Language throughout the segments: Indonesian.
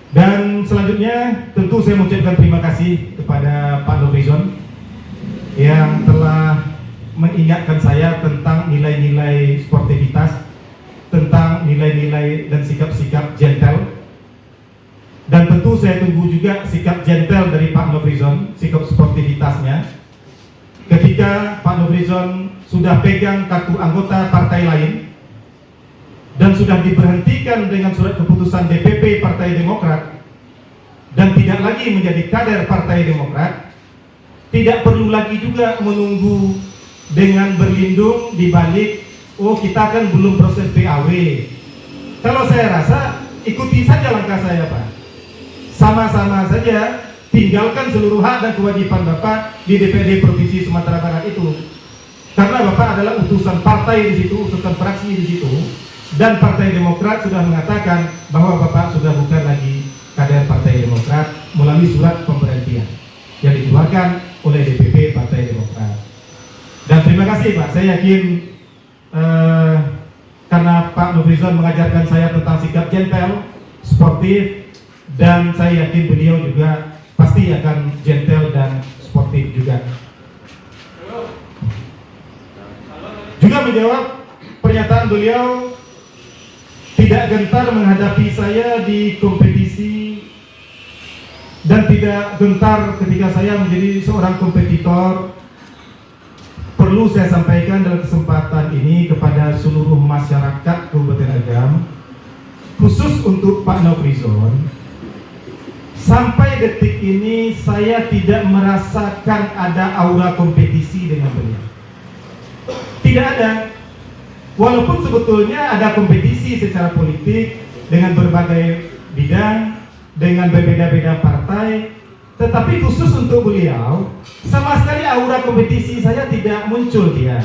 Dan selanjutnya tentu saya mengucapkan terima kasih kepada Pak Nofrizon yang telah mengingatkan saya tentang nilai-nilai sportivitas, tentang nilai-nilai dan sikap-sikap gentle. Dan tentu saya tunggu juga sikap gentle dari Pak Nofrizon, sikap sportivitasnya. Ketika Pak Nofrizon sudah pegang kartu anggota partai lain dan sudah diberhentikan dengan surat keputusan DPP Partai Demokrat dan tidak lagi menjadi kader Partai Demokrat, tidak perlu lagi juga menunggu dengan berlindung di balik kita kan belum proses PAW. Kalau saya rasa ikuti saja langkah saya, Pak. Sama-sama saja tinggalkan seluruh hak dan kewajiban Bapak di DPRD Provinsi Sumatera Barat itu. Karena Bapak adalah utusan partai di situ, utusan fraksi di situ. Dan Partai Demokrat sudah mengatakan bahwa Bapak sudah bukan lagi kader Partai Demokrat melalui surat pemberhentian yang dikeluarkan oleh DPP Partai Demokrat. Dan terima kasih, Pak. Saya yakin karena Pak Nofrizon mengajarkan saya tentang sikap gentle, sportif, dan saya yakin beliau juga pasti akan gentle dan sportif juga. Juga menjawab pernyataan beliau tidak gentar menghadapi saya di kompetisi dan tidak gentar ketika saya menjadi seorang kompetitor. Perlu saya sampaikan dalam kesempatan ini kepada seluruh masyarakat Kabupaten Agam, khusus untuk Pak Nofrizon, sampai detik ini saya tidak merasakan ada aura kompetisi dengan beliau. Tidak ada. Walaupun sebetulnya ada kompetisi secara politik dengan berbagai bidang, dengan berbeda-beda partai, tetapi khusus untuk beliau, sama sekali aura kompetisi saya tidak muncul dia.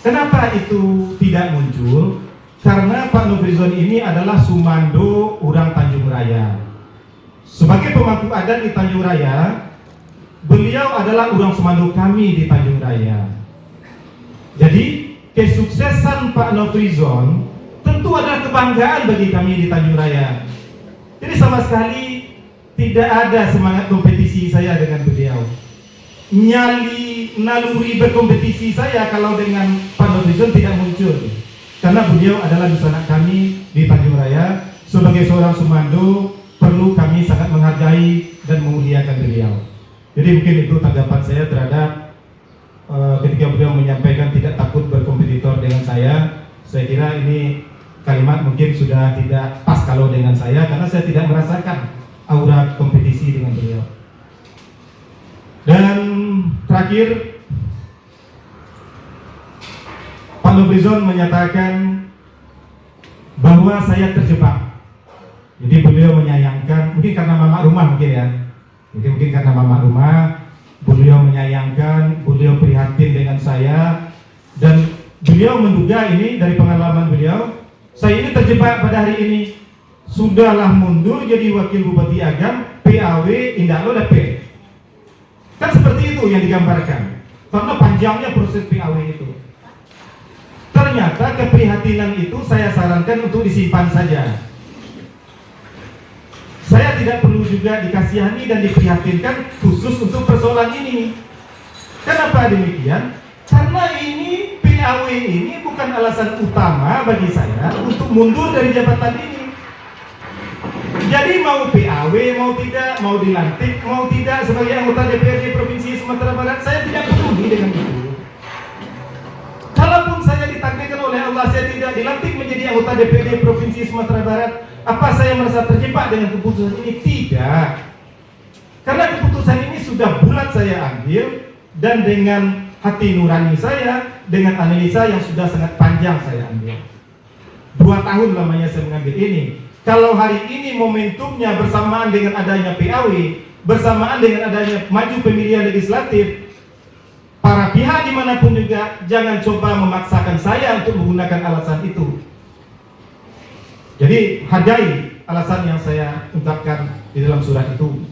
Kenapa itu tidak muncul? Karena Pak Nofrizon ini adalah sumando orang Tanjung Raya. Sebagai pemangku adat di Tanjung Raya, beliau adalah orang sumando kami di Tanjung Raya. Jadi kesuksesan Pak Nofrizon tentu adalah kebanggaan bagi kami di Tanjung Raya. Jadi sama sekali tidak ada semangat kompetisi saya dengan beliau. Nyali naluri berkompetisi saya kalau dengan Pak Nofrizon tidak muncul. Karena beliau adalah sanak kami di Tanjung Raya. Sebagai seorang sumando, perlu kami sangat menghargai dan memuliakan beliau. Jadi mungkin itu tanggapan saya terhadap ketika beliau menyampaikan tidak takut berkompetitor dengan saya kira ini kalimat mungkin sudah tidak pas kalau dengan saya, karena saya tidak merasakan aura kompetisi dengan beliau. Dan terakhir, Pak Nofrizon menyatakan bahwa saya terjebak. Jadi beliau menyayangkan, mungkin karena mama rumah mungkin ya. Jadi mungkin karena mama rumah, beliau menyayangkan, beliau prihatin dengan saya, dan beliau menduga ini dari pengalaman beliau, saya ini terjebak pada hari ini. Sudahlah mundur jadi wakil Bupati Agam, PAW Indah Lo DP. Kan seperti itu yang digambarkan. Karena panjangnya proses PAW itu. Ternyata keprihatinan itu saya sarankan untuk disimpan saja. Saya tidak perlu juga dikasihani dan diprihatinkan khusus untuk persoalan ini. Kenapa demikian? Karena ini PAW ini bukan alasan utama bagi saya untuk mundur dari jabatan ini. Jadi mau PAW, mau tidak, mau dilantik, mau tidak sebagai anggota DPRD Provinsi Sumatera Barat, saya tidak peduli dengan itu. Kalaupun saya ditakdirkan oleh Allah, saya tidak dilantik menjadi anggota DPRD Provinsi Sumatera Barat, apa saya merasa terjebak dengan keputusan ini? Tidak. Karena keputusan ini sudah bulat saya ambil, dan dengan hati nurani saya, dengan analisa yang sudah sangat panjang saya ambil. 2 tahun lamanya saya mengambil ini. Kalau hari ini momentumnya bersamaan dengan adanya PAW, bersamaan dengan adanya maju pemilihan legislatif, para pihak dimanapun juga jangan coba memaksakan saya untuk menggunakan alasan itu. Jadi hargai alasan yang saya ungkapkan di dalam surat itu.